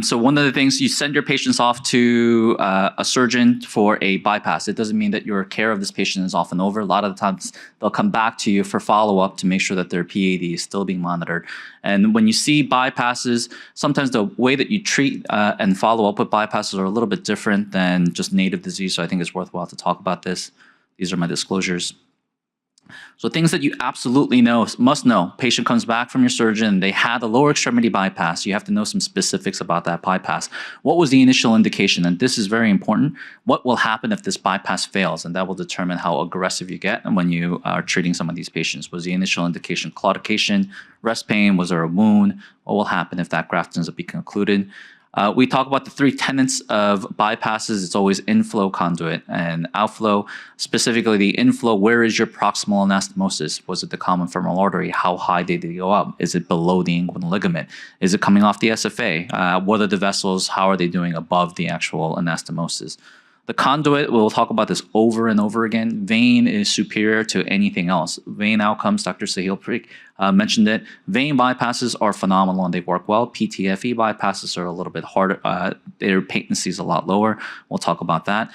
So one of the things, you send your patients off to a surgeon for a bypass. It doesn't mean that your care of this patient is off and over. A lot of the times they'll come back to you for follow-up to make sure that their PAD is still being monitored. And when you see bypasses, sometimes the way that you treat and follow up with bypasses are a little bit different than just native disease. So I think it's worthwhile to talk about this. These are my disclosures. So things that you absolutely must know. Patient comes back from your surgeon, they had a lower extremity bypass. You have to know some specifics about that bypass. What was the initial indication? And this is very important. What will happen if this bypass fails? And that will determine how aggressive you get when you are treating some of these patients. Was the initial indication claudication, rest pain? Was there a wound? What will happen if that graft ends up being occluded? We talk about the three tenets of bypasses. It's always inflow, conduit, and outflow. Specifically, the inflow, where is your proximal anastomosis? Was it the common femoral artery? How high did it go up? Is it below the inguinal ligament? Is it coming off the SFA? What are the vessels? How are they doing above the actual anastomosis? The conduit, we'll talk about this over and over again. Vein is superior to anything else. Vein outcomes, Dr. Sahil Parikh mentioned it. Vein bypasses are phenomenal and they work well. PTFE bypasses are a little bit harder. Their patency is a lot lower. We'll talk about that.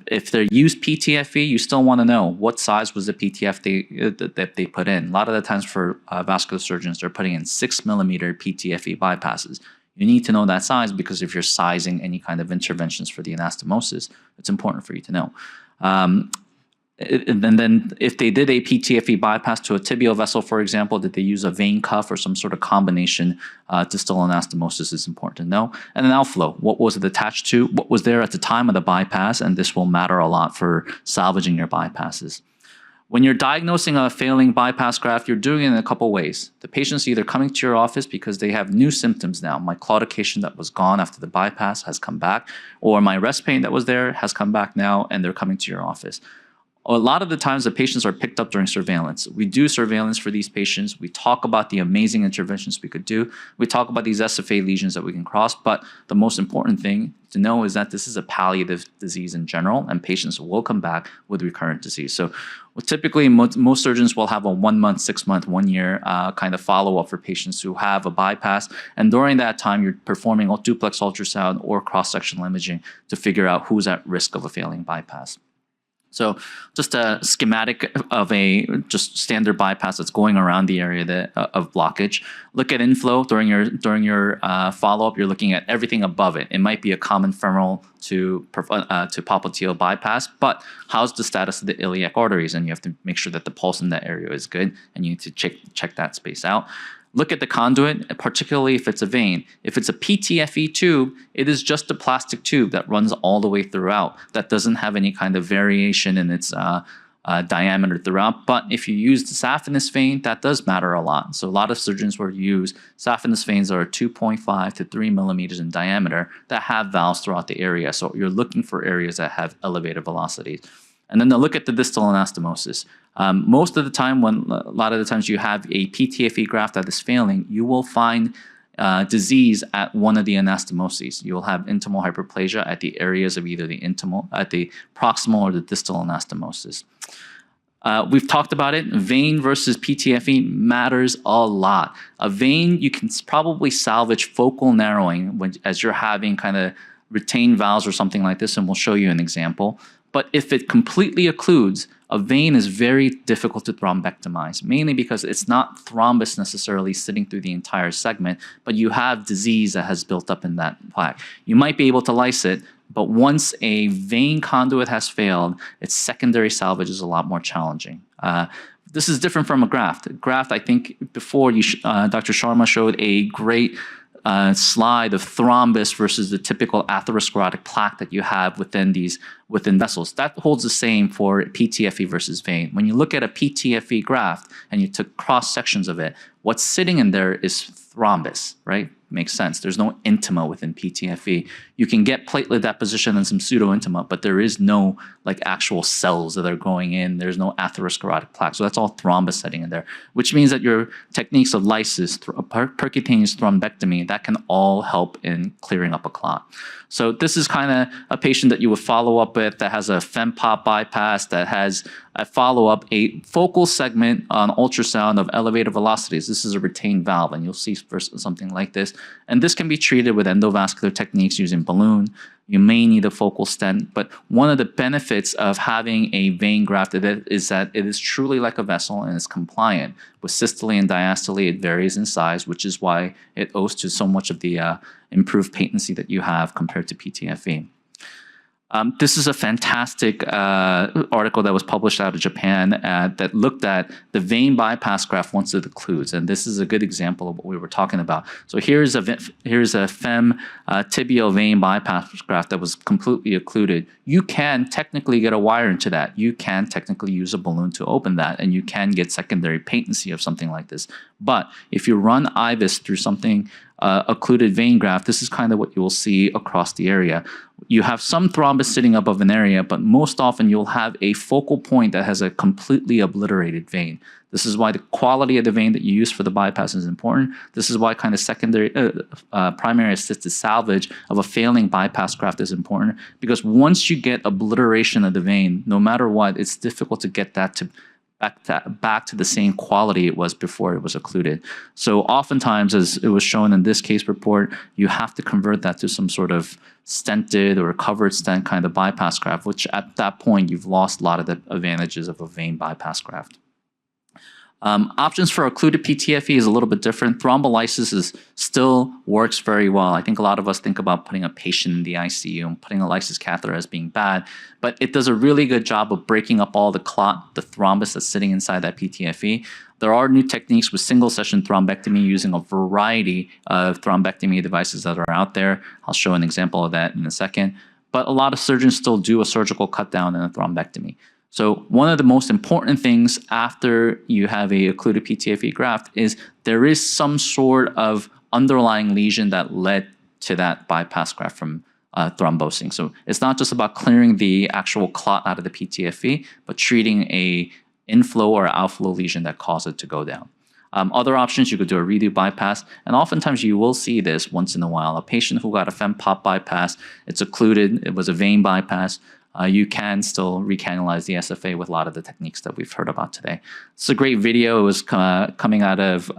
If they use PTFE, you still want to know what size was the PTFE that they put in. A lot of the times for vascular surgeons, they're putting in 6mm PTFE bypasses. You need to know that size because if you're sizing any kind of interventions for the anastomosis, it's important for you to know. And then if they did a PTFE bypass to a tibial vessel, for example, did they use a vein cuff or some sort of combination distal anastomosis is important to know. And then outflow, what was it attached to? What was there at the time of the bypass? And this will matter a lot for salvaging your bypasses. When you're diagnosing a failing bypass graft, you're doing it in a couple ways. The patient's either coming to your office because they have new symptoms now. My claudication that was gone after the bypass has come back, or my rest pain that was there has come back now, and they're coming to your office. A lot of the times the patients are picked up during surveillance. We do surveillance for these patients. We talk about the amazing interventions we could do. We talk about these SFA lesions that we can cross, but the most important thing to know is that this is a palliative disease in general, and patients will come back with recurrent disease. So typically, most surgeons will have a 1 month, 6 month, 1 year kind of follow-up for patients who have a bypass. And during that time, you're performing a duplex ultrasound or cross-sectional imaging to figure out who's at risk of a failing bypass. So just a schematic of a just standard bypass that's going around the area of blockage. Look at inflow during your follow-up. You're looking at everything above it. It might be a common femoral to popliteal bypass, but how's the status of the iliac arteries? And you have to make sure that the pulse in that area is good, and you need to check that space out. Look at the conduit, particularly if it's a vein. If it's a PTFE tube, it is just a plastic tube that runs all the way throughout. That doesn't have any kind of variation in its diameter throughout. But if you use the saphenous vein, that does matter a lot. So a lot of surgeons will use saphenous veins that are 2.5 to 3 millimeters in diameter that have valves throughout the area. So you're looking for areas that have elevated velocities. And then look at the distal anastomosis. Most of the time, a lot of the times you have a PTFE graft that is failing, you will find disease at one of the anastomoses. You will have intimal hyperplasia at the areas of either the proximal or the distal anastomosis. We've talked about it. Vein versus PTFE matters a lot. A vein, you can probably salvage focal narrowing as you're having kind of retained valves or something like this, and we'll show you an example. But if it completely occludes, a vein is very difficult to thrombectomize, mainly because it's not thrombus necessarily sitting through the entire segment, but you have disease that has built up in that plaque. You might be able to lyse it, but once a vein conduit has failed, its secondary salvage is a lot more challenging. This is different from a graft. Graft, I think before Dr. Sharma showed a great slide of thrombus versus the typical atherosclerotic plaque that you have within vessels. That holds the same for PTFE versus vein. When you look at a PTFE graft and you took cross sections of it, what's sitting in there is thrombus, right? Makes sense. There's no intima within PTFE. You can get platelet deposition and some pseudo-intima, but there is no like actual cells that are going in. There's no atherosclerotic plaque. So that's all thrombus setting in there, which means that your techniques of lysis, percutaneous thrombectomy, that can all help in clearing up a clot. So this is kind of a patient that you would follow up with that has a FemPop bypass, that has a follow-up, a focal segment on ultrasound of elevated velocities. This is a retained valve, and you'll see something like this. And this can be treated with endovascular techniques using balloon. You may need a focal stent, but one of the benefits of having a vein graft is that it is truly like a vessel and it's compliant. With systole and diastole, it varies in size, which is why it owes to so much of the improved patency that you have compared to PTFE. This is a fantastic article that was published out of Japan that looked at the vein bypass graft once it occludes, and this is a good example of what we were talking about. So here's a fem tibial vein bypass graft that was completely occluded. You can technically get a wire into that. You can technically use a balloon to open that, and you can get secondary patency of something like this. But if you run IVUS through something occluded vein graft, this is kind of what you will see across the area. You have some thrombus sitting above an area, but most often you'll have a focal point that has a completely obliterated vein. This is why the quality of the vein that you use for the bypass is important. This is why kind of primary assisted salvage of a failing bypass graft is important, because once you get obliteration of the vein, no matter what, it's difficult to get that to back to the same quality it was before it was occluded. So oftentimes, as it was shown in this case report, you have to convert that to some sort of stented or covered stent kind of bypass graft, which at that point, you've lost a lot of the advantages of a vein bypass graft. Options for occluded PTFE is a little bit different. Thrombolysis still works very well. I think a lot of us think about putting a patient in the ICU and putting a lysis catheter as being bad, but it does a really good job of breaking up all the clot, the thrombus that's sitting inside that PTFE. There are new techniques with single-session thrombectomy using a variety of thrombectomy devices that are out there. I'll show an example of that in a second. But a lot of surgeons still do a surgical cut down and a thrombectomy. So one of the most important things after you have a occluded PTFE graft is there is some sort of underlying lesion that led to that bypass graft from thrombosing. So it's not just about clearing the actual clot out of the PTFE, but treating a inflow or outflow lesion that caused it to go down. Other options, you could do a redo bypass, and oftentimes you will see this once in a while. A patient who got a FemPop bypass, it's occluded, it was a vein bypass, you can still recanalize the SFA with a lot of the techniques that we've heard about today. It's a great video. It was coming out of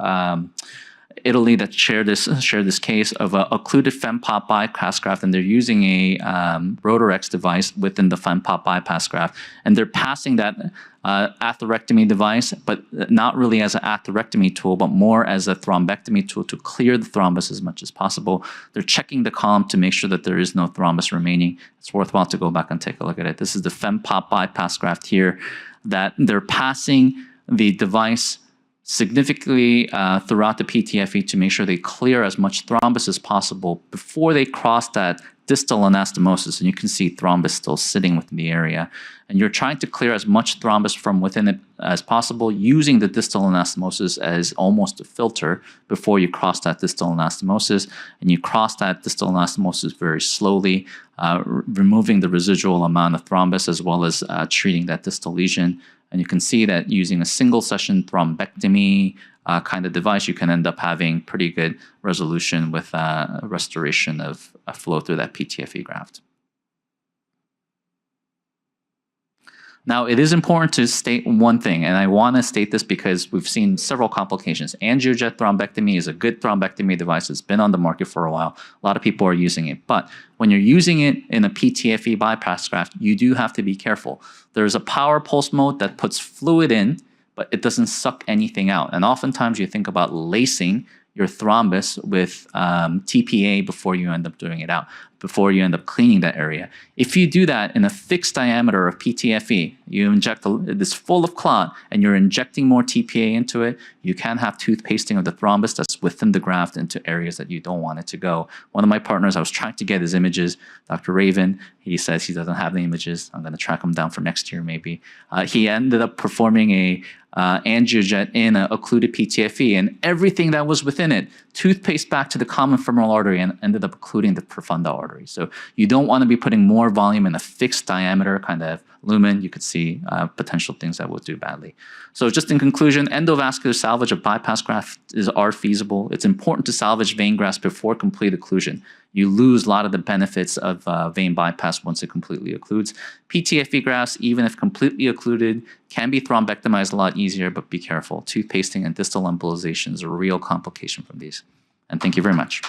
Italy that shared this case of a occluded FemPop bypass graft, and they're using a Rotarex device within the FemPop bypass graft, and they're passing that atherectomy device, but not really as an atherectomy tool, but more as a thrombectomy tool to clear the thrombus as much as possible. They're checking the column to make sure that there is no thrombus remaining. It's worthwhile to go back and take a look at it. This is the FemPop bypass graft here that they're passing the device significantly throughout the PTFE to make sure they clear as much thrombus as possible before they cross that distal anastomosis. And you can see thrombus still sitting within the area. And you're trying to clear as much thrombus from within it as possible using the distal anastomosis as almost a filter before you cross that distal anastomosis. And you cross that distal anastomosis very slowly, removing the residual amount of thrombus as well as treating that distal lesion. And you can see that using a single session thrombectomy kind of device, you can end up having pretty good resolution with restoration of flow through that PTFE graft. Now, it is important to state one thing, and I want to state this because we've seen several complications. Angiojet thrombectomy is a good thrombectomy device. It's been on the market for a while. A lot of people are using it. But when you're using it in a PTFE bypass graft, you do have to be careful. There's a power pulse mode that puts fluid in, but it doesn't suck anything out. And oftentimes you think about lacing your thrombus with TPA before you end up doing it out, before you end up cleaning that area. If you do that in a fixed diameter of PTFE, you inject this full of clot and you're injecting more TPA into it, you can have toothpasting of the thrombus that's within the graft into areas that you don't want it to go. One of my partners, I was trying to get his images, Dr. Raven, he says he doesn't have the images. I'm going to track him down for next year maybe. He ended up performing a angiojet in an occluded PTFE, and everything that was within it toothpaste back to the common femoral artery and ended up occluding the profunda artery. So you don't want to be putting more volume in a fixed diameter kind of lumen, you could see potential things that will do badly. So just in conclusion, endovascular salvage of bypass grafts are feasible. It's important to salvage vein grafts before complete occlusion. You lose a lot of the benefits of vein bypass once it completely occludes. PTFE grafts, even if completely occluded, can be thrombectomized a lot easier, but be careful. Tooth pasting and distal embolization is a real complication from these. And thank you very much.